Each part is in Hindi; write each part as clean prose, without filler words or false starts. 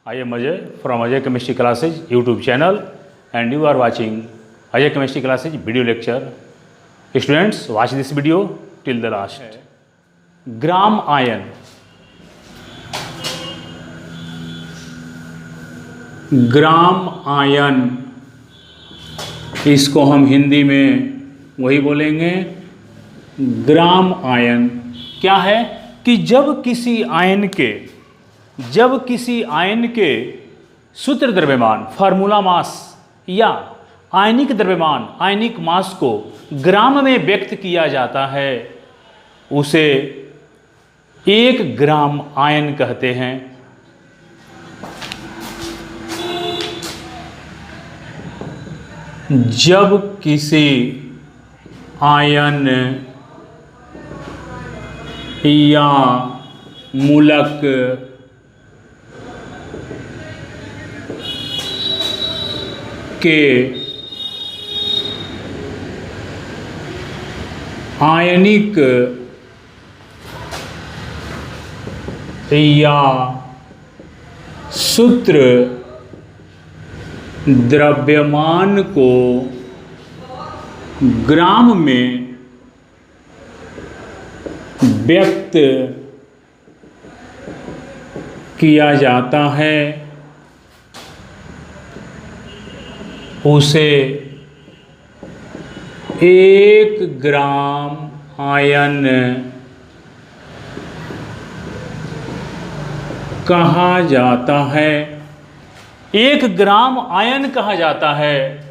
I am Ajay from Ajay Chemistry Classes YouTube channel and you are watching Ajay Chemistry Classes video lecture. Students, watch this video till the last. Gram ion, gram ion, इसको हम हिंदी में वही बोलेंगे ग्राम आयन। क्या है कि जब किसी आयन के सूत्र द्रव्यमान फार्मूला मास या आयनिक द्रव्यमान आयनिक मास को ग्राम में व्यक्त किया जाता है उसे 1 ग्राम आयन कहते हैं। जब किसी आयन या मूलक के आयनिक या सूत्र द्रव्यमान को ग्राम में व्यक्त किया जाता है उसे 1 ग्राम आयन कहा जाता है। 1 ग्राम आयन कहा जाता है।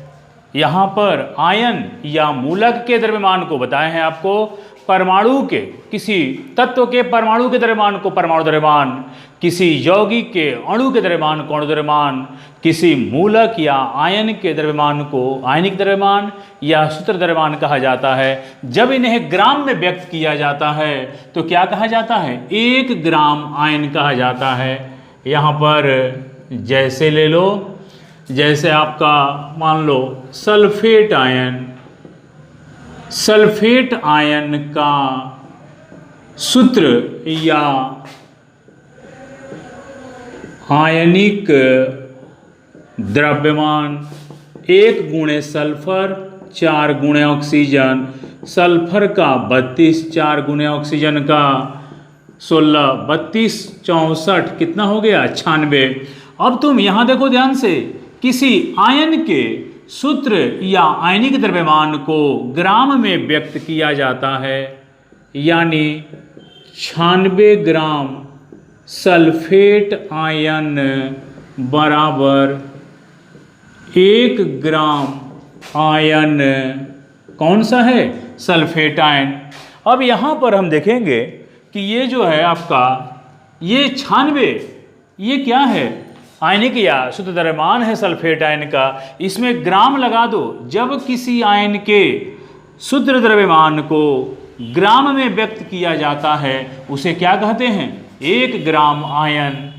यहाँ पर आयन या मूलक के द्रव्यमान को बताए हैं आपको, परमाणु के किसी तत्व के परमाणु के द्रव्यमान को परमाणु द्रव्यमान, किसी यौगिक के अणु के द्रव्यमान को अणु द्रव्यमान, किसी मूलक या आयन के द्रव्यमान को आयनिक द्रव्यमान या सूत्र द्रव्यमान कहा जाता है। जब इन्हें ग्राम में व्यक्त किया जाता है तो क्या कहा जाता है? 1 ग्राम आयन कहा जाता है। यहाँ पर जैसे ले लो, जैसे आपका मान लो सल्फेट आयन, सल्फेट आयन का सूत्र या आयनिक द्रव्यमान 1 गुणे सल्फर 4 गुणे ऑक्सीजन, सल्फर का 32, 4 गुणे ऑक्सीजन का 16, 32, 64 कितना हो गया? 96। अब तुम यहाँ देखो ध्यान से, किसी आयन के सूत्र या आयनिक द्रव्यमान को ग्राम में व्यक्त किया जाता है, यानी 96 ग्राम सल्फेट आयन बराबर 1 ग्राम आयन कौन सा है? Sulphate ion. अब यहाँ पर हम देखेंगे कि ये जो है आपका ये 96 ये क्या है? आयनिक या शुद्ध द्रव्यमान है सल्फेट आयन का। इसमें ग्राम लगा दो। जब किसी आयन के शुद्ध द्रव्यमान को ग्राम में व्यक्त किया जाता है उसे क्या कहते हैं? 1 ग्राम आयन।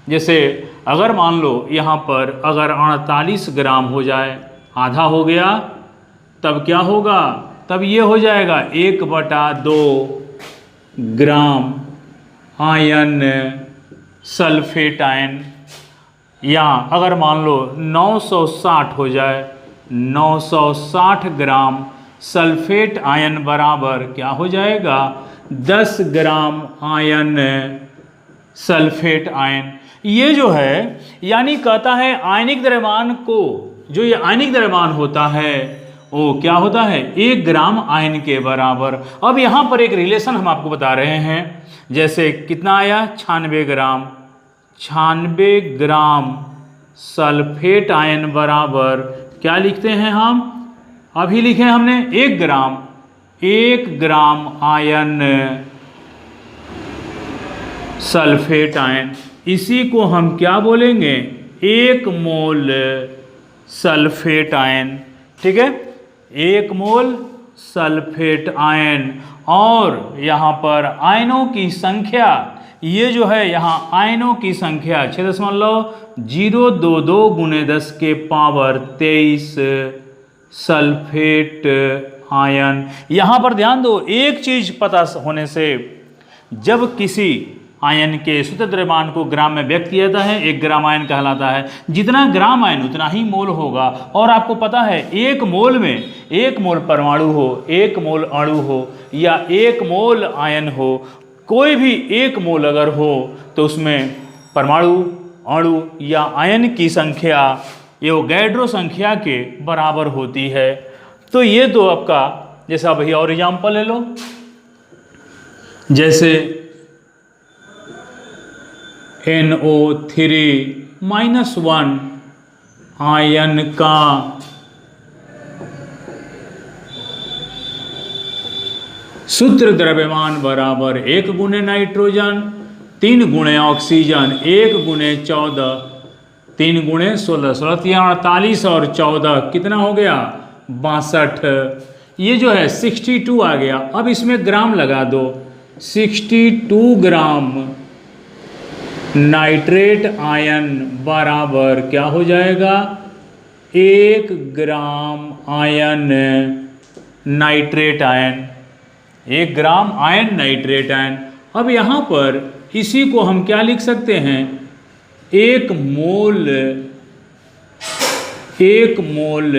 जैसे अगर मान लो यहाँ पर अगर 48 ग्राम हो जाए, आधा हो गया, तब क्या होगा? तब ये हो जाएगा 1/2 ग्राम आयन सल्फेट आयन। या अगर मान लो 960 हो जाए, 960 ग्राम सल्फेट आयन बराबर क्या हो जाएगा? 10 ग्राम आयन सल्फेट आयन। ये जो है यानी कहता है आयनिक द्रव्यमान को, जो ये आयनिक द्रव्यमान होता है वो क्या होता है? 1 ग्राम आयन के बराबर। अब यहाँ पर एक रिलेशन हम आपको बता रहे हैं। जैसे कितना आया? 96 ग्राम, 96 ग्राम सल्फेट आयन बराबर क्या लिखते हैं हम? अभी लिखे हमने 1 ग्राम, 1 ग्राम आयन सल्फेट आयन। इसी को हम क्या बोलेंगे? 1 मोल सल्फेट आयन। ठीक है, 1 मोल सल्फेट आयन। और यहाँ पर आयनों की संख्या, ये जो है यहाँ आयनों की संख्या 6.022 गुणे 10 के पावर 23 सल्फेट आयन। यहाँ पर ध्यान दो, एक चीज पता होने से, जब किसी आयन के शुद्ध द्रव्यमान को ग्राम में व्यक्त किया जाता है, 1 ग्राम आयन कहलाता है। जितना ग्राम आयन उतना ही मोल होगा। और आपको पता है 1 मोल में 1 मोल परमाणु हो, 1 मोल अणु हो या 1 मोल आयन हो, कोई भी 1 मोल अगर हो तो उसमें परमाणु, अणु या आयन की संख्या एवोगैड्रो संख्या के बराबर होती है। तो ये तो आपका, जैसा भैया और एग्जाम्पल ले लो, जैसे NO3-1 आयन का सूत्र द्रव्यमान बराबर 1 गुणे नाइट्रोजन, 3 गुणे ऑक्सीजन, 1 गुणे 14, 3 गुणे 16, 16 48 और 14 कितना हो गया 62। ये जो है 62 आ गया। अब इसमें ग्राम लगा दो, 62 ग्राम नाइट्रेट आयन बराबर क्या हो जाएगा 1 ग्राम आयन नाइट्रेट आयन, 1 ग्राम आयन नाइट्रेट आयन। अब यहाँ पर इसी को हम क्या लिख सकते हैं 1 मोल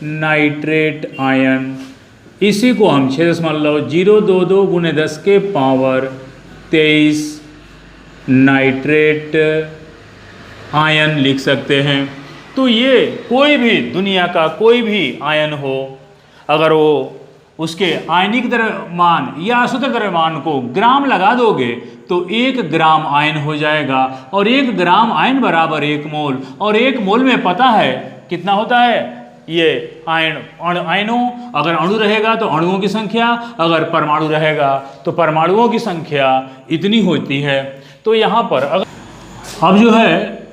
नाइट्रेट आयन, इसी को हम 6.022 गुणे 10 के पावर 23 नाइट्रेट आयन लिख सकते हैं। तो ये कोई भी दुनिया का कोई भी आयन हो, अगर वो उसके आयनिक द्रव्यमान या अशुद्ध द्रव्यमान को ग्राम लगा दोगे तो 1 ग्राम आयन हो जाएगा। और 1 ग्राम आयन बराबर 1 मोल, और 1 मोल में पता है कितना होता है ये आयनों, अगर अणु रहेगा तो अणुओं की संख्या, अगर परमाणु रहेगा तो परमाणुओं की संख्या इतनी होती है। तो यहाँ पर अब जो है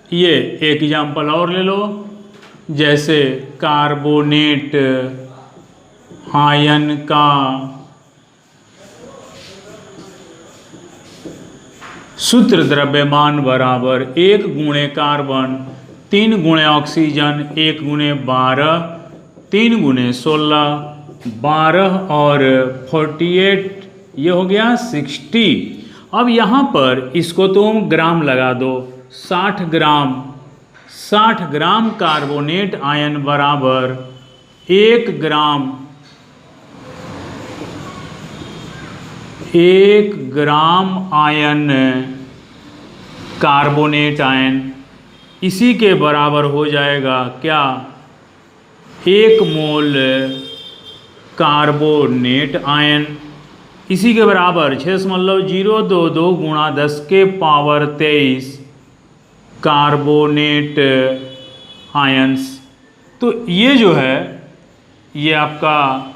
ये एक एग्जाम्पल और ले लो, जैसे कार्बोनेट आयन का सूत्र द्रव्यमान बराबर 1 गुणे कार्बन, 3 गुणे ऑक्सीजन, 1 गुणे 12, 3 गुणे 16, 12 और 48, ये हो गया 60। अब यहाँ पर इसको तुम ग्राम लगा दो, 60 ग्राम कार्बोनेट आयन बराबर 1 ग्राम आयन कार्बोनेट आयन, इसी के बराबर हो जाएगा क्या 1 मोल कार्बोनेट आयन, इसी के बराबर 6.022 गुणा 10 के पावर 23 कार्बोनेट आयंस। तो ये जो है ये आपका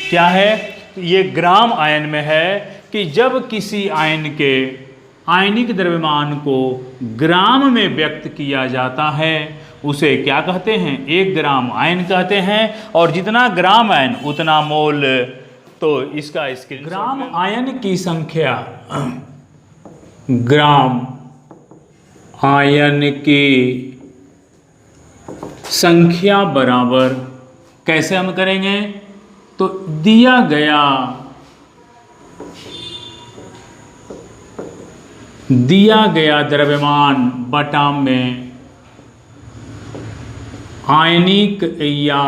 क्या है, ये ग्राम आयन में है कि जब किसी आयन के आयनिक द्रव्यमान को ग्राम में व्यक्त किया जाता है उसे क्या कहते हैं 1 ग्राम आयन कहते हैं। और जितना ग्राम आयन उतना मोल। तो इसका स्क्रीन ग्राम आयन की संख्या, ग्राम आयन की संख्या बराबर कैसे हम करेंगे, तो दिया गया द्रव्यमान बटा में आयनिक या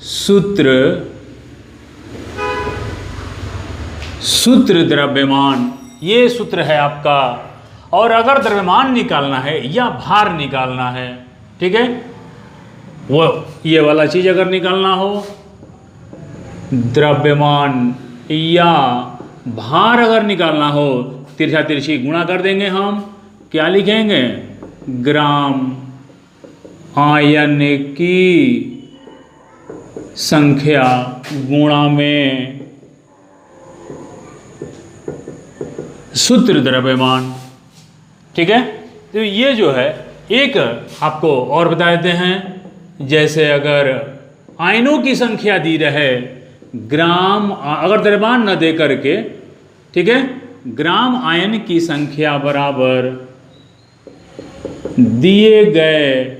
सूत्र द्रव्यमान, ये सूत्र है आपका। और अगर द्रव्यमान निकालना है या भार निकालना है, ठीक है, वो ये वाला चीज अगर निकालना हो, द्रव्यमान या भार अगर निकालना हो, तिरछा तिरछी गुणा कर देंगे हम, क्या लिखेंगे ग्राम आयन की संख्या गुणा में सूत्र द्रव्यमान, ठीक है। तो ये जो है एक आपको और बता देते हैं, जैसे अगर आयनों की संख्या दी रहे ग्राम, अगर द्रव्यमान न दे करके, ठीक है, ग्राम आयन की संख्या बराबर दिए गए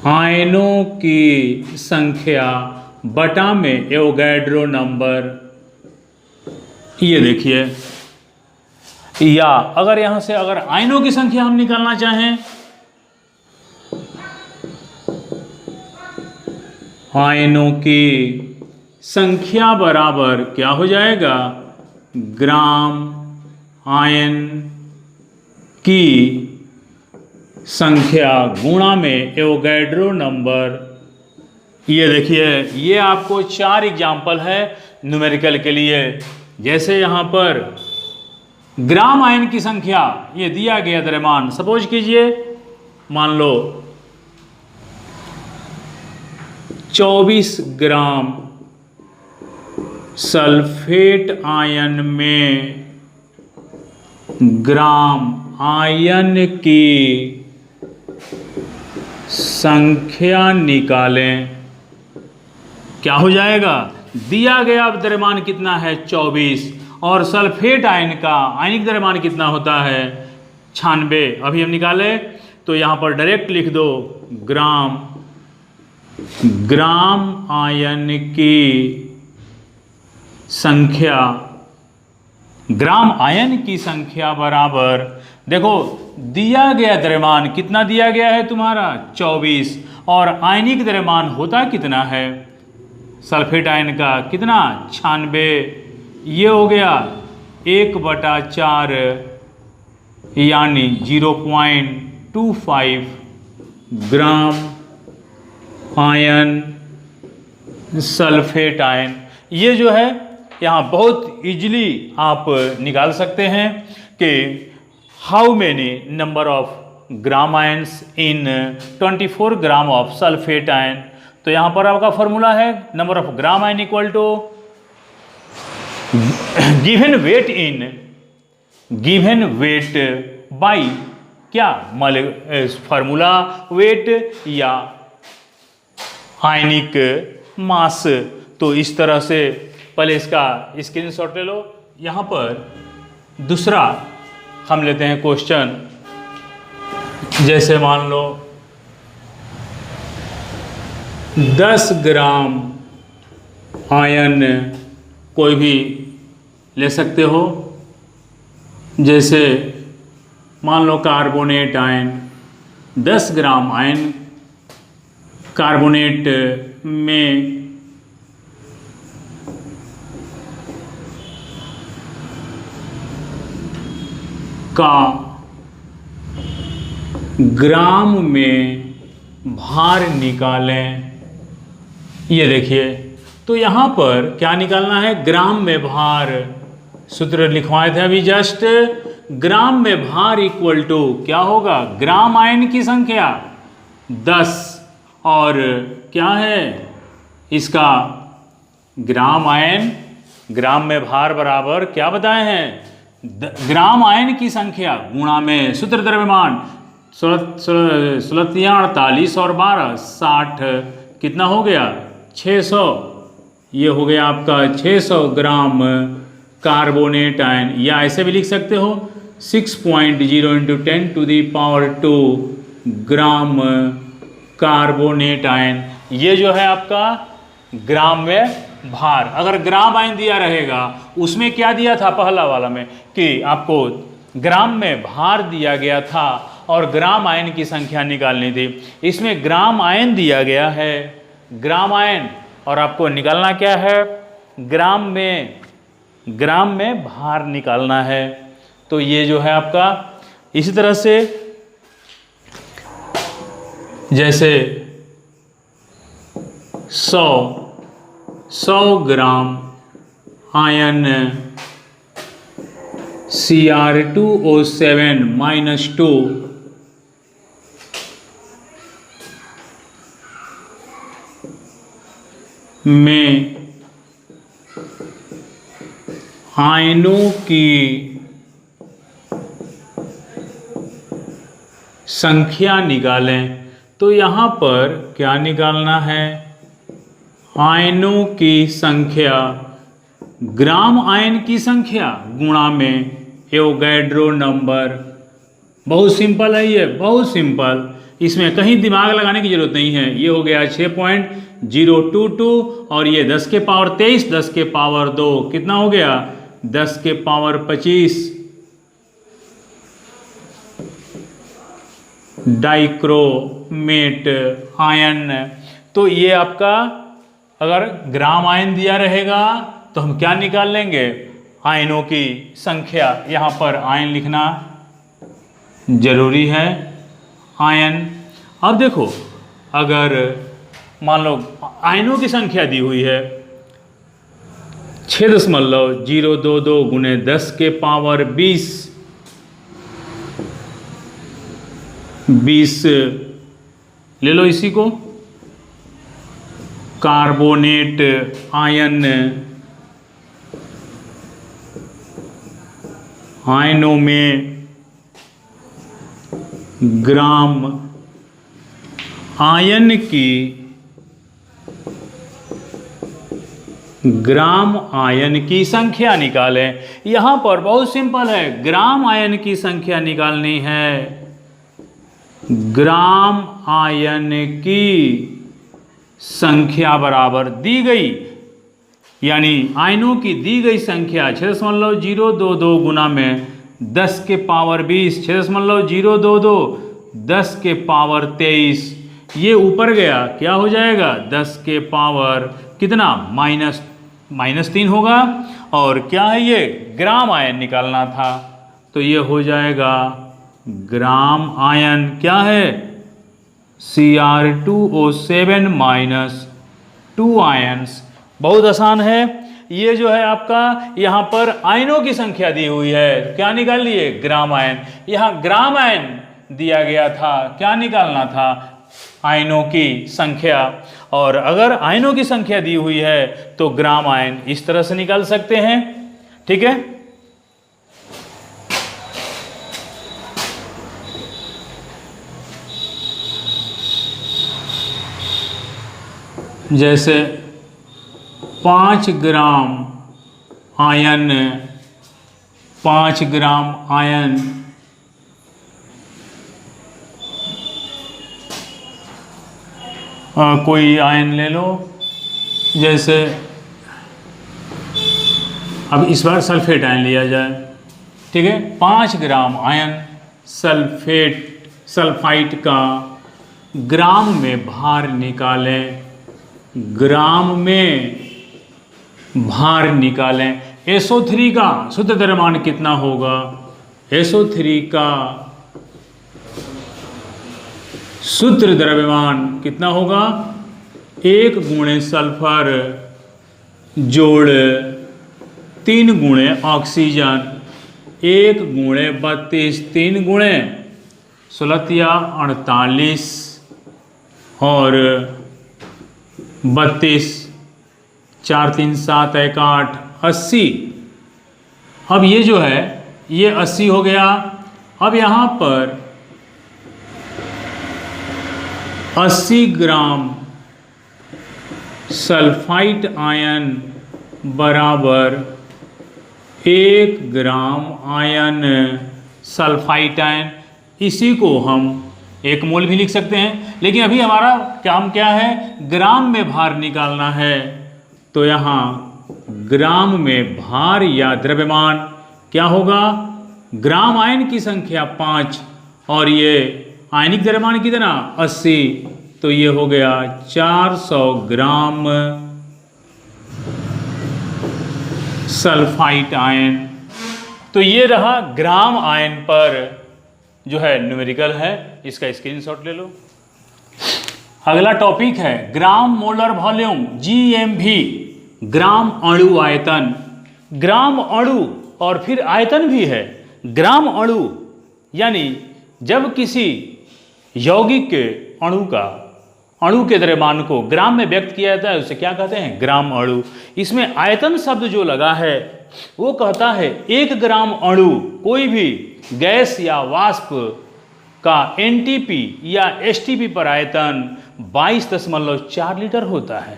आयनों की संख्या बटा में एवोगैड्रो नंबर, ये देखिए, या अगर यहां से अगर आयनों की संख्या हम निकालना चाहें, आयनों की संख्या बराबर क्या हो जाएगा, ग्राम आयन की संख्या गुणा में एवोगैड्रो नंबर। ये देखिए, ये आपको 4 एग्जाम्पल है न्यूमेरिकल के लिए। जैसे यहाँ पर ग्राम आयन की संख्या ये दिया गया द्रव्यमान, सपोज कीजिए मान लो 24 ग्राम सल्फेट आयन में ग्राम आयन की संख्या निकालें, क्या हो जाएगा, दिया गया द्रव्यमान कितना है 24, और सल्फेट आयन का आयनिक द्रव्यमान कितना होता है 96। अभी हम निकाले तो यहाँ पर डायरेक्ट लिख दो, ग्राम आयन की संख्या, ग्राम आयन की संख्या बराबर, देखो दिया गया द्रव्यमान कितना दिया गया है तुम्हारा 24, और आयनिक द्रव्यमान होता कितना है सल्फेट आयन का, कितना 96। ये हो गया 1/4 यानी 0.25 ग्राम आयन सल्फेट आयन। ये जो है यहाँ बहुत इजीली आप निकाल सकते हैं कि how many number of gram ions in 24 gram of sulphate ion. तो यहाँ पर आपका फॉर्मूला है number of gram ion equal to given weight in given weight by क्या फार्मूला वेट या आयनिक मास। तो इस तरह से पहले इसका स्क्रीनशॉट ले लो। यहाँ पर दूसरा हम लेते हैं क्वेश्चन, जैसे मान लो 10 ग्राम आयन कोई भी ले सकते हो, जैसे मान लो कार्बोनेट आयन 10 ग्राम आयन कार्बोनेट में का ग्राम में भार निकालें। ये देखिए, तो यहाँ पर क्या निकालना है, ग्राम में भार, सूत्र लिखवाए थे अभी जस्ट, ग्राम में भार इक्वल टू क्या होगा, ग्राम आयन की संख्या 10 और क्या है इसका ग्राम आयन, ग्राम में भार बराबर क्या बताए हैं, ग्राम आयन की संख्या गुणा में सूत्र द्रव्यमान 16 48 और 12 60, कितना हो गया 600। ये हो गया आपका 600 ग्राम कार्बोनेट आयन, या ऐसे भी लिख सकते हो 6.0 × 10⁻²² ग्राम कार्बोनेट आयन। ये जो है आपका ग्राम में भार। अगर ग्राम आयन दिया रहेगा, उसमें क्या दिया था पहला वाला में कि आपको ग्राम में भार दिया गया था और ग्राम आयन की संख्या निकालनी थी। इसमें ग्राम आयन दिया गया है, ग्राम आयन, और आपको निकालना क्या है, ग्राम में भार निकालना है। तो ये जो है आपका, इसी तरह से जैसे 100 ग्राम आयन Cr2O7-2 में आयनों की संख्या निकालें। तो यहाँ पर क्या निकालना है, आयनों की संख्या, ग्राम आयन की संख्या गुणा में एवोगैड्रो नंबर। बहुत सिंपल है ये, बहुत सिंपल, इसमें कहीं दिमाग लगाने की जरूरत नहीं है। ये हो गया 6.022 और ये 10 के पावर 23 10 के पावर 2 कितना हो गया 10 के पावर 25 डाइक्रोमेट आयन। तो ये आपका अगर ग्राम आयन दिया रहेगा तो हम क्या निकाल लेंगे, आयनों की संख्या। यहाँ पर आयन लिखना जरूरी है, आयन। अब देखो अगर मान लो आयनों की संख्या दी हुई है 6.022 गुने 10 के पावर 20 ले लो इसी को। कार्बोनेट आयन, आयनों में ग्राम आयन की संख्या निकालें। यहां पर बहुत सिंपल है, ग्राम आयन की संख्या निकालनी है। ग्राम आयन की संख्या बराबर दी गई, यानी आयनों की दी गई संख्या 6.022 गुना में 10 के पावर 20, 6.022 10 के पावर 23, ये ऊपर गया क्या हो जाएगा 10 के पावर कितना -3 होगा। और क्या है ये, ग्राम आयन निकालना था, तो ये हो जाएगा ग्राम आयन क्या है Cr2O7 -2 आयन्स। बहुत आसान है ये जो है आपका। यहाँ पर आयनों की संख्या दी हुई है, क्या निकाल लिए, ग्राम आयन। यहाँ ग्राम आयन दिया गया था, क्या निकालना था, आयनों की संख्या। और अगर आयनों की संख्या दी हुई है तो ग्राम आयन इस तरह से निकाल सकते हैं। ठीक है, जैसे 5 ग्राम आयन, 5 ग्राम आयन कोई आयन ले लो, जैसे अब इस बार सल्फेट आयन लिया जाए। ठीक है, 5 ग्राम आयन सल्फाइट का ग्राम में भार निकालें, ग्राम में भार निकालें। SO3 का शुद्ध द्रव्यमान कितना होगा, SO3 का शुद्ध द्रव्यमान कितना होगा, 1 गुणे सल्फर जोड़ 3 गुणे ऑक्सीजन, 1 गुणे 32, 3 गुणे 16 48 और 32, 4 3 7 1 8 80। अब ये जो है ये 80 हो गया। अब यहाँ पर 80 ग्राम सल्फाइट आयन बराबर 1 ग्राम आयन सल्फाइट आयन। इसी को हम 1 मोल भी लिख सकते हैं, लेकिन अभी हमारा काम क्या है, ग्राम में भार निकालना है। तो यहाँ ग्राम में भार या द्रव्यमान क्या होगा, ग्राम आयन की संख्या 5 और ये आयनिक द्रव्यमान कितना 80, तो ये हो गया 400 ग्राम सल्फाइट आयन। तो ये रहा ग्राम आयन पर जो है न्यूमेरिकल है, इसका स्क्रीनशॉट ले लो। अगला टॉपिक है ग्राम मोलर वॉल्यूम, GMV, ग्राम अणु आयतन। ग्राम अणु और फिर आयतन भी है। ग्राम अणु यानी जब किसी यौगिक के अणु के द्रव्यमान को ग्राम में व्यक्त किया जाता है उसे क्या कहते हैं, ग्राम अणु। इसमें आयतन शब्द जो लगा है वो कहता है 1 ग्राम अणु कोई भी गैस या वाष्प का NTP या STP पर आयतन 22.4 लीटर होता है।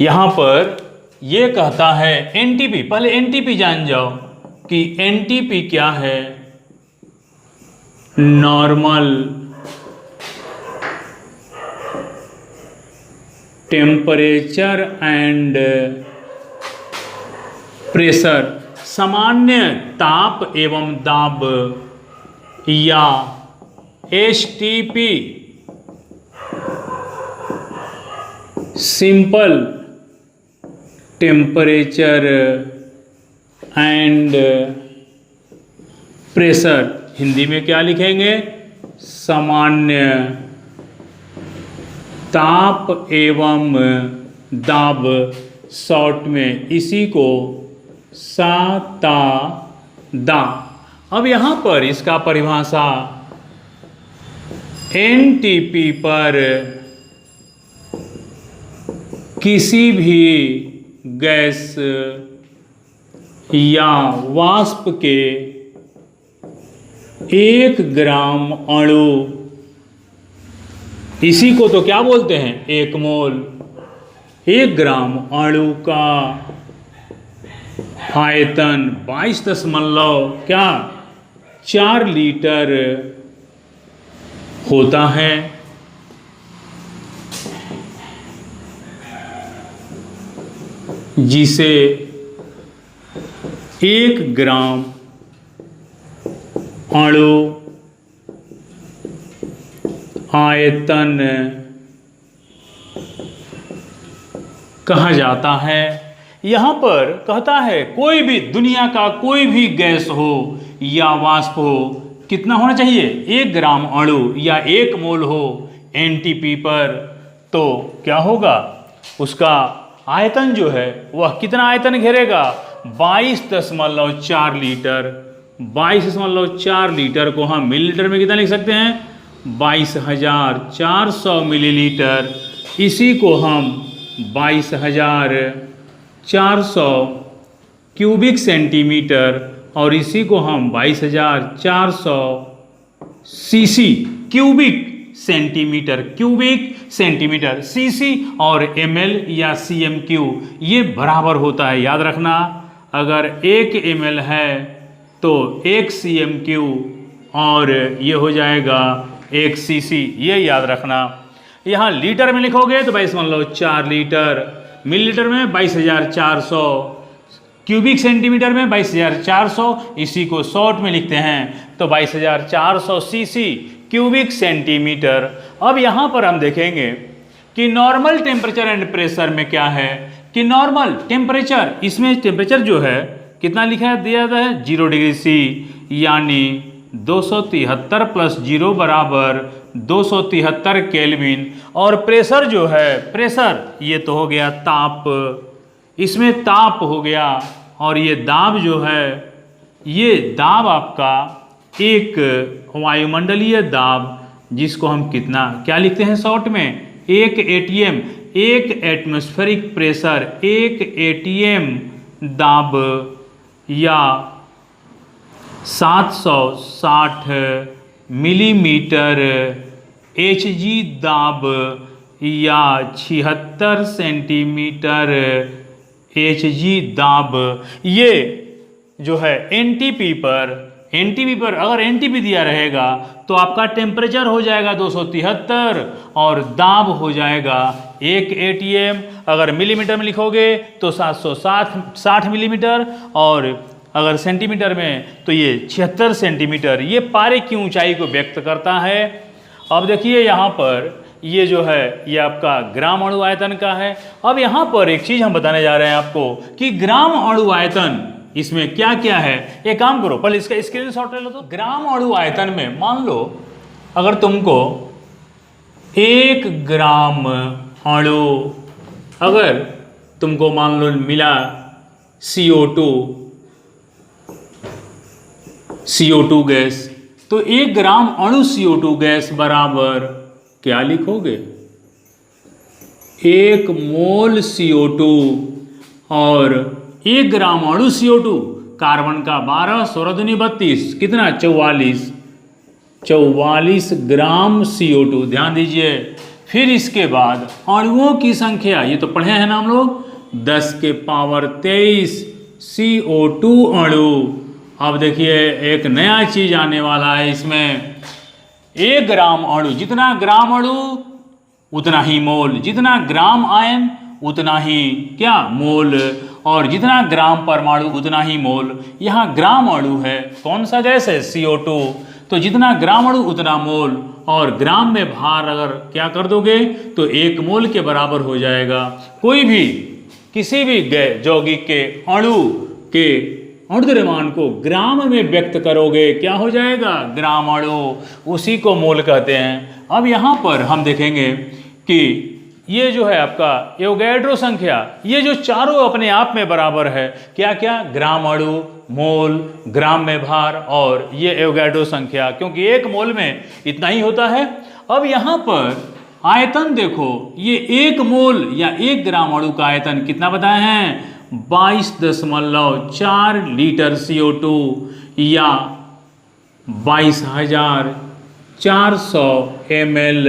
यहां पर यह कहता है NTP, पहले NTP जान जाओ कि NTP क्या है, नॉर्मल टेम्परेचर एंड प्रेशर सामान्य ताप एवं दाब या STP simple temperature and pressure, Hindi में क्या लिखेंगे? सामान्य ताप एवं दाब, शॉर्ट में इसी को सा ता दा। अब यहाँ पर इसका परिभाषा एनटीपी पर किसी भी गैस या वाष्प के 1 ग्राम अणु, इसी को तो क्या बोलते हैं? 1 मोल। 1 ग्राम अणु का आयतन 22.4 लीटर होता है। जिसे 1 ग्राम अणु आयतन कहा जाता है। यहाँ पर कहता है कोई भी दुनिया का कोई भी गैस हो या वाष्प हो, कितना होना चाहिए? 1 ग्राम अणु या 1 मोल हो एनटीपी पर, तो क्या होगा? उसका आयतन जो है वह कितना आयतन घेरेगा? 22.4 लीटर। 22.4 लीटर को हम मिलीलीटर में कितना लिख सकते हैं? 22,400 मिलीलीटर। इसी को हम 22,400 क्यूबिक सेंटीमीटर, और इसी को हम 22,400 सीसी क्यूबिक सेंटीमीटर सीसी और ml या cm3 ये बराबर होता है। याद रखना, अगर 1 ml है तो 1 cm3 और ये हो जाएगा 1 cc, ये याद रखना। यहाँ लीटर में लिखोगे तो 22.4 लीटर, मिलीलीटर में 22,400, क्यूबिक सेंटीमीटर में 22,400, इसी को शॉर्ट में लिखते हैं तो 22,400 सीसी क्यूबिक सेंटीमीटर। अब यहाँ पर हम देखेंगे कि नॉर्मल टेम्परेचर एंड प्रेशर में क्या है कि नॉर्मल टेम्परेचर, इसमें टेम्परेचर जो है कितना लिखा है, दिया है 0 डिग्री सी, यानी 273 प्लस 0 बराबर 273 केल्विन। और प्रेशर जो है, प्रेशर ये तो हो गया ताप, इसमें ताप हो गया, और ये दाब जो है, ये दाब आपका एक वायुमंडलीय दाब, जिसको हम कितना क्या लिखते हैं शॉर्ट में? 1 एटीएम, 1 एटमॉस्फेरिक प्रेशर, 1 एटीएम दाब या 760 मिलीमीटर Hg दाब या 76 सेंटीमीटर Hg दाब। ये जो है एनटीपी पर अगर एनटीपी दिया रहेगा तो आपका टेम्परेचर हो जाएगा 273 और दाब हो जाएगा 1 एटीएम। अगर मिलीमीटर में लिखोगे तो 760 मिलीमीटर, और अगर सेंटीमीटर में तो ये 76 सेंटीमीटर। ये पारे की ऊंचाई को व्यक्त करता है। अब देखिए यहाँ पर ये जो है ये आपका ग्राम अणु आयतन का है। अब यहाँ पर एक चीज़ हम बताने जा रहे हैं आपको कि ग्राम अणु आयतन इसमें क्या क्या है। एक काम करो, पहले इसका स्क्रीनशॉट ले लो। तो ग्राम अणु आयतन में मान लो अगर तुमको 1 ग्राम अणु अगर तुमको मान लो मिला CO2 गैस, तो 1 ग्राम अणु CO2 गैस बराबर क्या लिखोगे? 1 मोल CO2, और 1 ग्राम अणु CO2 कार्बन का 12, 16 दूनी 32, कितना 44 ग्राम CO2। ध्यान दीजिए। फिर इसके बाद अणुओं की संख्या, ये तो पढ़े हैं ना हम लोग, 10 के पावर 23 CO2 अणु। अब देखिए एक नया चीज आने वाला है इसमें। 1 ग्राम अणु, जितना ग्राम अणु उतना ही मोल, जितना ग्राम आयन उतना ही क्या मोल। और जितना ग्राम परमाणु उतना ही मोल। यहाँ ग्राम अणु है, कौन सा गैस है, CO2, तो जितना ग्राम अणु उतना मोल, और ग्राम में भार अगर क्या कर दोगे तो 1 मोल के बराबर हो जाएगा। कोई भी किसी भी यौगिक के अणु के द्रव्यमान को ग्राम में व्यक्त करोगे, क्या हो जाएगा, ग्राम अणु, उसी को मोल कहते हैं। अब यहाँ पर हम देखेंगे कि ये जो है आपका एवोगैड्रो संख्या, ये जो चारों अपने आप में बराबर है, क्या क्या, ग्राम अणु, मोल, ग्राम में भार और ये एवोगैड्रो संख्या, क्योंकि 1 मोल में इतना ही होता है। अब यहाँ पर आयतन देखो, ये 1 मोल या 1 ग्राम अणु का आयतन कितना बताए हैं, 22.4 लीटर CO2 या 22,400 ml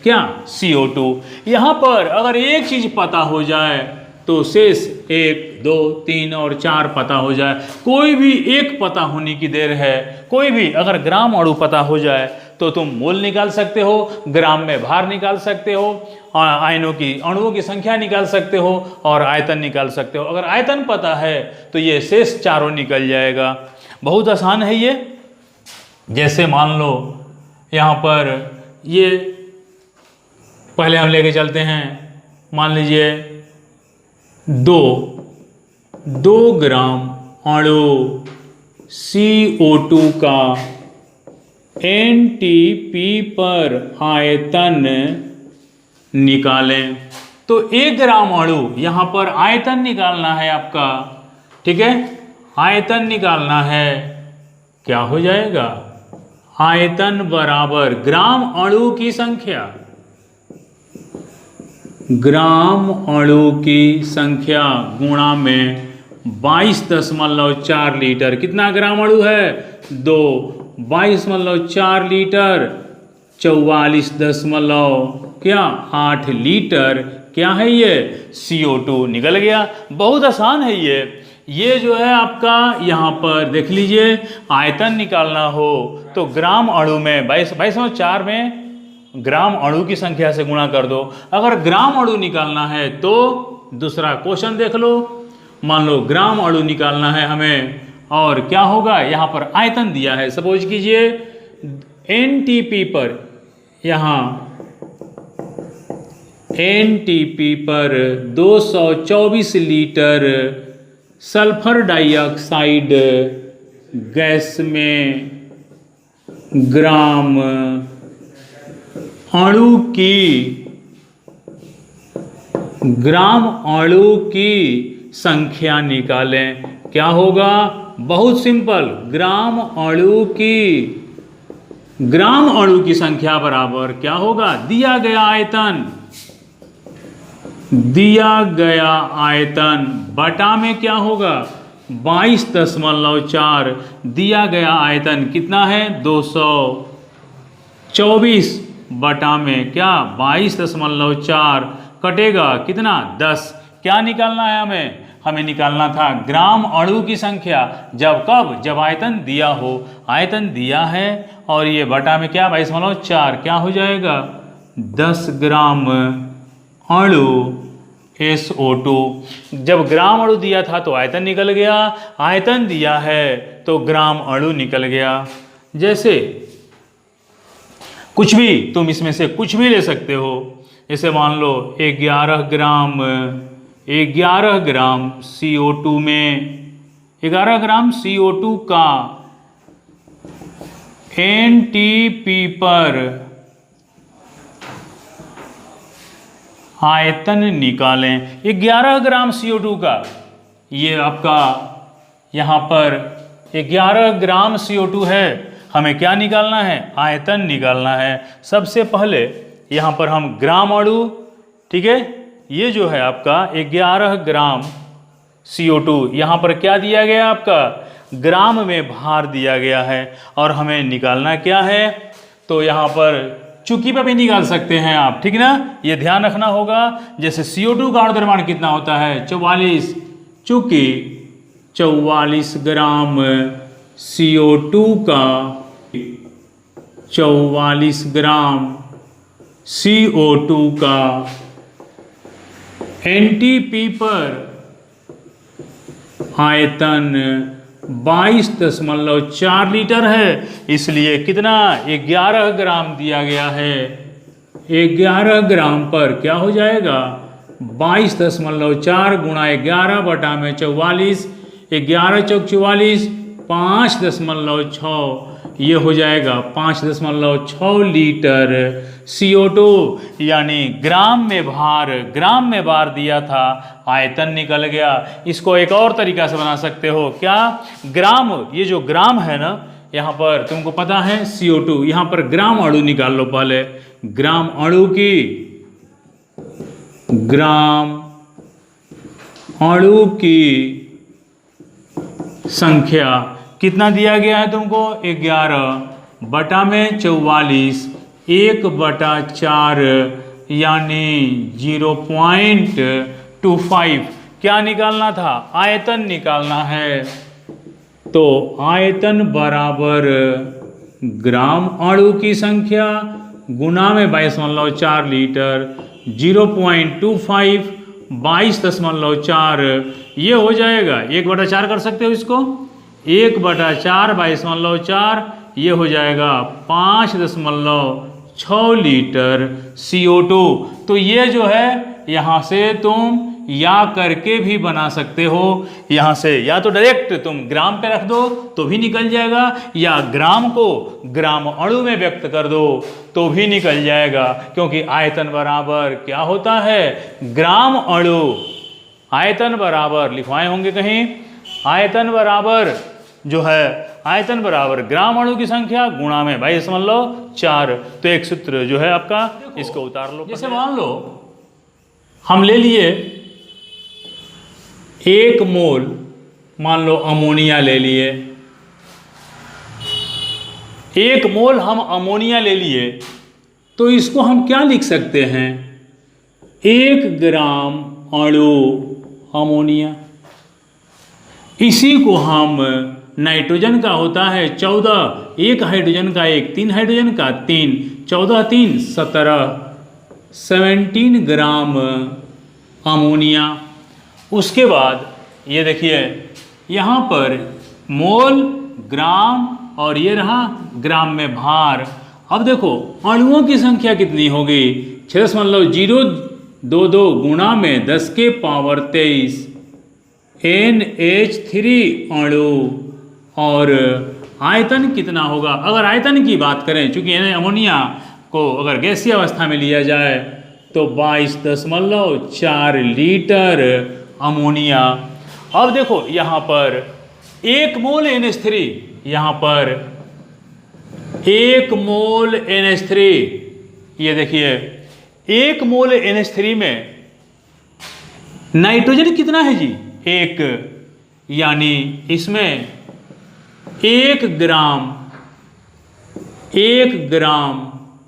क्या, CO2। यहाँ पर अगर एक चीज पता हो जाए तो शेष 1, 2, 3 और 4 पता हो जाए। कोई भी एक पता होने की देर है। कोई भी अगर ग्राम अणु पता हो जाए तो तुम मोल निकाल सकते हो, ग्राम में भार निकाल सकते हो, आयनों की, अणुओं की संख्या निकाल सकते हो और आयतन निकाल सकते हो। अगर आयतन पता है तो ये शेष चारों निकल जाएगा। बहुत आसान है ये। जैसे मान लो यहाँ पर ये पहले हम लेके चलते हैं, मान लीजिए 2 ग्राम अणु CO2 का NTP पर आयतन निकालें। तो 1 ग्राम अणु, यहाँ पर आयतन निकालना है आपका, ठीक है, आयतन निकालना है, क्या हो जाएगा, आयतन बराबर ग्राम अणु की संख्या, ग्राम अणु की संख्या गुणा में 22.4 लीटर। कितना ग्राम अणु है, 2, 22.4 लीटर 44.8 लीटर क्या है ये, CO2 निकल गया। बहुत आसान है ये जो है आपका। यहाँ पर देख लीजिए, आयतन निकालना हो तो ग्राम अणु में 22.4 में ग्राम अणु की संख्या से गुणा कर दो। अगर ग्राम अणु निकालना है तो दूसरा क्वेश्चन देख लो। मान लो ग्राम अणु निकालना है हमें, और क्या होगा, यहाँ पर आयतन दिया है, सपोज कीजिए NTP पर, यहाँ NTP पर 224 लीटर सल्फर डाइऑक्साइड गैस में ग्राम अणु की संख्या निकालें। क्या होगा, बहुत सिंपल, ग्राम अणु की संख्या बराबर क्या होगा, दिया गया आयतन बटा में क्या होगा, 22.4, दिया गया आयतन कितना है, 224 बटा में क्या, 22.4 कटेगा कितना, 10। क्या निकालना है हमें निकालना था ग्राम अणु की संख्या। जब कब, जब आयतन दिया हो। आयतन दिया है और ये बटा में क्या, 22.4, क्या हो जाएगा, 10 ग्राम अणु SO2। जब ग्राम अणु दिया था तो आयतन निकल गया, आयतन दिया है तो ग्राम अणु निकल गया। जैसे कुछ भी, तुम इसमें से कुछ भी ले सकते हो। जैसे मान लो 11 ग्राम CO2 में, 11 ग्राम CO2 का NTP पर आयतन निकालें। 11 ग्राम CO2 का, ये आपका यहाँ पर 11 ग्राम CO2 है, हमें क्या निकालना है, आयतन निकालना है। सबसे पहले यहाँ पर हम ग्राम अणु, ठीक है, ये जो है आपका 11 ग्राम CO2, यहाँ पर क्या दिया गया आपका, ग्राम में भार दिया गया है और हमें निकालना क्या है। तो यहाँ पर चुकी पे भी निकाल सकते हैं आप, ठीक ना, ये ध्यान रखना होगा। जैसे CO2 का द्रव्यमान कितना होता है, 44, चूंकि 44 ग्राम CO2 का 44 ग्राम CO2 का NTP पर आयतन 22.4 लीटर है, इसलिए कितना 11 ग्राम दिया गया है। 11 ग्राम पर क्या हो जाएगा 22.4 गुणा 11 बटा में 44, 11 चौक 44, 5.6 ये हो जाएगा 5.6 लीटर CO2, यानी ग्राम में बार दिया था, आयतन निकल गया। इसको एक और तरीका से बना सकते हो, क्या ग्राम, ये जो ग्राम है ना, यहाँ पर तुमको पता है CO2, यहाँ पर ग्राम अणु निकाल लो पहले। ग्राम अणु की संख्या कितना दिया गया है तुमको 11 बटा में 44, 1/4 यानी 0.25 क्या निकालना था, आयतन निकालना है। तो आयतन बराबर ग्राम अणु की संख्या गुना में 22.4 लीटर, 0.25 22.4 ये हो जाएगा 1/4 कर सकते हो इसको, 1/4 22.4 ये हो जाएगा 5.6 लीटर CO2। तो ये जो है यहाँ से तुम या करके भी बना सकते हो, यहाँ से या तो डायरेक्ट तुम ग्राम पे रख दो तो भी निकल जाएगा, या ग्राम को ग्राम अणु में व्यक्त कर दो तो भी निकल जाएगा, क्योंकि आयतन बराबर क्या होता है ग्राम अणु। आयतन बराबर लिखवाए होंगे कहीं, आयतन बराबर जो है आयतन बराबर ग्राम अणु की संख्या गुणा में 22.4। तो एक सूत्र जो है आपका, इसको उतार लो। जैसे मान लो हम ले लिए 1 मोल, मान लो अमोनिया ले लिए, 1 मोल हम अमोनिया ले लिए, तो इसको हम क्या लिख सकते हैं 1 ग्राम अणु अमोनिया। इसी को हम नाइट्रोजन का होता है 14, 1 हाइड्रोजन का 1, 3 हाइड्रोजन का 3, 14 3 17 ग्राम अमोनिया। उसके बाद ये देखिए यहाँ पर मोल ग्राम और ये रहा ग्राम में भार। अब देखो अणुओं की संख्या कितनी होगी 6.022 गुणा में 10 के पावर 23 NH3 अणु। और आयतन कितना होगा, अगर आयतन की बात करें, चूंकि अमोनिया को अगर गैसीय अवस्था में लिया जाए तो 22.4 लीटर अमोनिया। अब देखो यहाँ पर 1 मोल NH3, यहाँ पर 1 मोल NH3, ये देखिए 1 मोल NH3 में नाइट्रोजन कितना है जी 1, यानी इसमें 1 ग्राम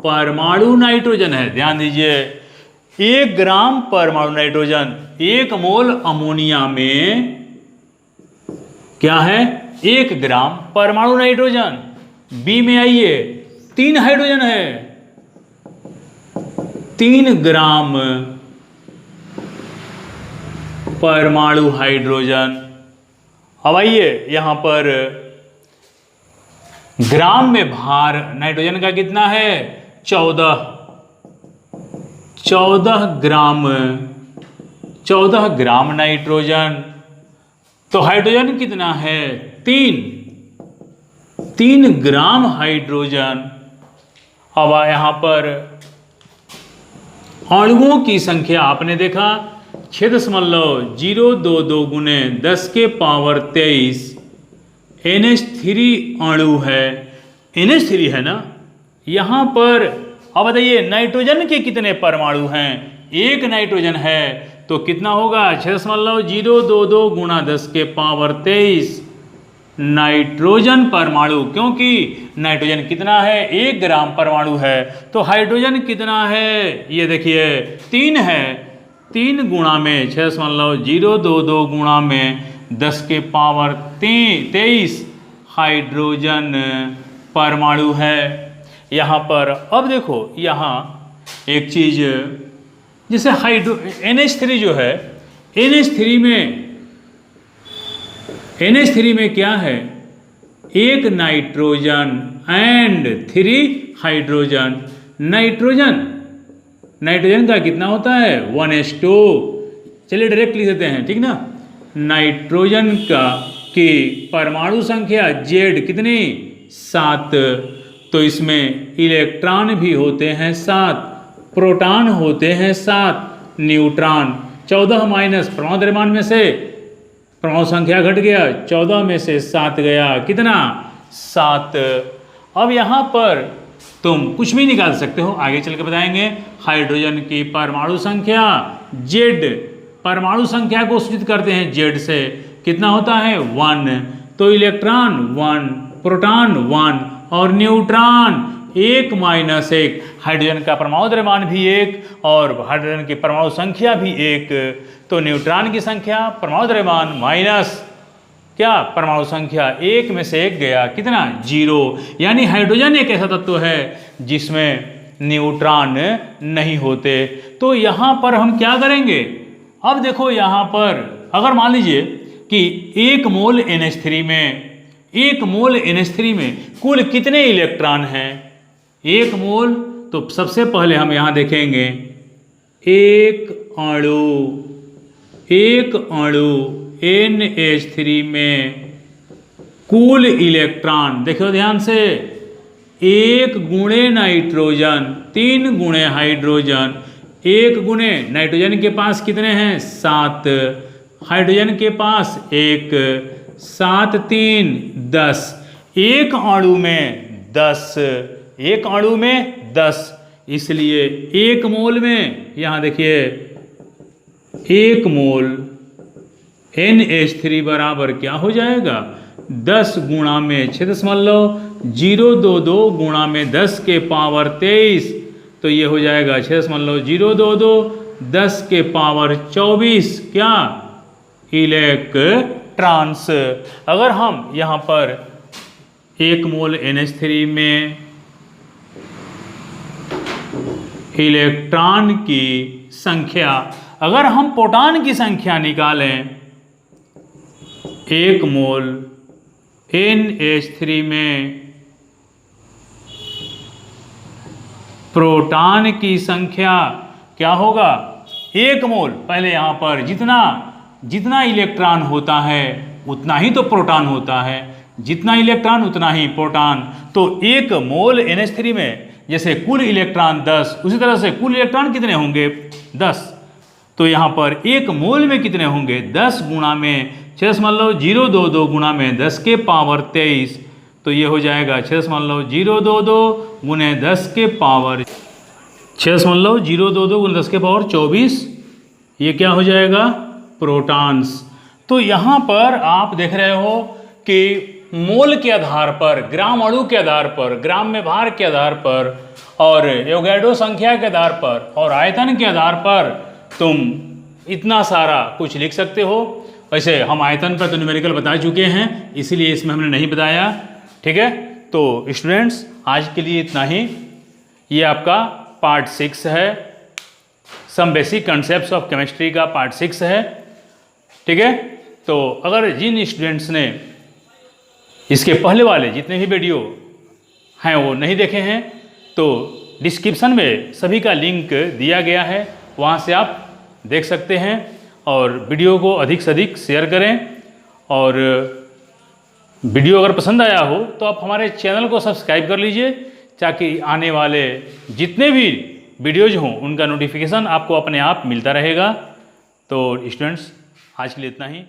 परमाणु नाइट्रोजन है। ध्यान दीजिए 1 ग्राम परमाणु नाइट्रोजन, 1 मोल अमोनिया में क्या है 1 ग्राम परमाणु नाइट्रोजन। बी में आइए 3 हाइड्रोजन है, 3 ग्राम परमाणु हाइड्रोजन। अब आइए यहां पर ग्राम में भार नाइट्रोजन का कितना है 14 ग्राम नाइट्रोजन। तो हाइड्रोजन कितना है 3 ग्राम हाइड्रोजन। अब यहाँ पर अणुओं की संख्या आपने देखा 6.022 गुने 10 के पावर 23 NH3 अणु है, NH3 है ना। यहाँ पर अब बताइए नाइट्रोजन के कितने परमाणु हैं, 1 नाइट्रोजन है तो कितना होगा 6.022 गुणा 10 के पावर 23 नाइट्रोजन परमाणु। क्योंकि नाइट्रोजन कितना है 1 ग्राम परमाणु है, तो हाइड्रोजन कितना है ये देखिए 3 है, 3 गुणा में 6.022 गुणा में 10 के पावर 23 हाइड्रोजन परमाणु है यहाँ पर। अब देखो यहाँ एक चीज, जैसे NH3 जो है NH3 में NH3 में क्या है, एक नाइट्रोजन एंड 3 हाइड्रोजन। नाइट्रोजन का कितना होता है 1s2। चलिए डायरेक्ट लिख देते हैं, ठीक ना। नाइट्रोजन का की परमाणु संख्या Z कितनी 7, तो इसमें इलेक्ट्रॉन भी होते हैं 7, प्रोटॉन होते हैं 7, न्यूट्रॉन 14 माइनस परमाणु द्रव्यमान में से परमाणु संख्या घट गया, 14 में से 7 गया, कितना 7। अब यहाँ पर तुम कुछ भी निकाल सकते हो, आगे चल के बताएंगे। हाइड्रोजन की परमाणु संख्या Z, परमाणु संख्या को सूचित करते हैं Z से, कितना होता है 1, तो इलेक्ट्रॉन 1, प्रोटॉन 1 और न्यूट्रॉन 1 माइनस 1। हाइड्रोजन का परमाणु द्रव्यमान भी 1 और हाइड्रोजन की परमाणु संख्या भी 1, तो न्यूट्रॉन की संख्या परमाणु द्रव्यमान माइनस क्या परमाणु संख्या 1 में से 1 गया, कितना 0। यानी हाइड्रोजन एक ऐसा तत्व है जिसमें न्यूट्रॉन नहीं होते। तो यहाँ पर हम क्या करेंगे, अब देखो यहाँ पर अगर मान लीजिए कि 1 मोल NH3 में कुल कितने इलेक्ट्रॉन हैं, 1 मोल, तो सबसे पहले हम यहाँ देखेंगे एक अणु NH3 में कुल इलेक्ट्रॉन, देखो ध्यान से, 1 गुणे नाइट्रोजन, 3 गुणे हाइड्रोजन, 1 गुणे नाइट्रोजन के पास कितने हैं 7, हाइड्रोजन के पास 1, 7 3 10, एक अणु में 10, इसलिए 1 मोल में यहाँ देखिए 1 मोल NH3 बराबर क्या हो जाएगा 10 गुणा में 6.022 गुणा में 10 के पावर 23, तो ये हो जाएगा 6.022 10 के पावर 24 क्या इलेक्ट्रॉन्स। अगर हम यहाँ पर 1 मोल NH3 में इलेक्ट्रॉन की संख्या, अगर हम प्रोटॉन की संख्या निकालें, 1 मोल NH3 में प्रोटॉन की संख्या क्या होगा, 1 मोल, पहले यहाँ पर जितना इलेक्ट्रॉन होता है उतना ही तो प्रोटॉन होता है, जितना इलेक्ट्रॉन उतना ही प्रोटॉन। तो 1 मोल NH3 में जैसे कुल इलेक्ट्रॉन 10, उसी तरह से कुल इलेक्ट्रॉन कितने होंगे 10, तो यहाँ पर 1 मोल में कितने होंगे 10 गुणा में 6.022 गुणा में 10 के पावर 23, तो ये हो जाएगा 6.022 गुने 10 के पावर 6.022 गुने 10 के पावर 24, ये क्या हो जाएगा प्रोटॉन्स। तो यहाँ पर आप देख रहे हो कि मोल के आधार पर, ग्राम अणु के आधार पर, ग्राम में भार के आधार पर और एवोगैड्रो संख्या के आधार पर और आयतन के आधार पर तुम इतना सारा कुछ लिख सकते हो। वैसे हम आयतन पर तो न्यूमेरिकल बता चुके हैं, इसीलिए इसमें हमने नहीं बताया, ठीक है। तो स्टूडेंट्स आज के लिए इतना ही। ये आपका पार्ट 6 है, some basic concepts of chemistry का पार्ट 6 है, ठीक है। तो अगर जिन स्टूडेंट्स ने इसके पहले वाले जितने भी वीडियो हैं वो नहीं देखे हैं, तो डिस्क्रिप्शन में सभी का लिंक दिया गया है, वहाँ से आप देख सकते हैं। और वीडियो को अधिक से अधिक शेयर करें, और वीडियो अगर पसंद आया हो तो आप हमारे चैनल को सब्सक्राइब कर लीजिए, ताकि आने वाले जितने भी वीडियोज हों उनका नोटिफिकेशन आपको अपने आप मिलता रहेगा। तो स्टूडेंट्स आज के लिए इतना ही।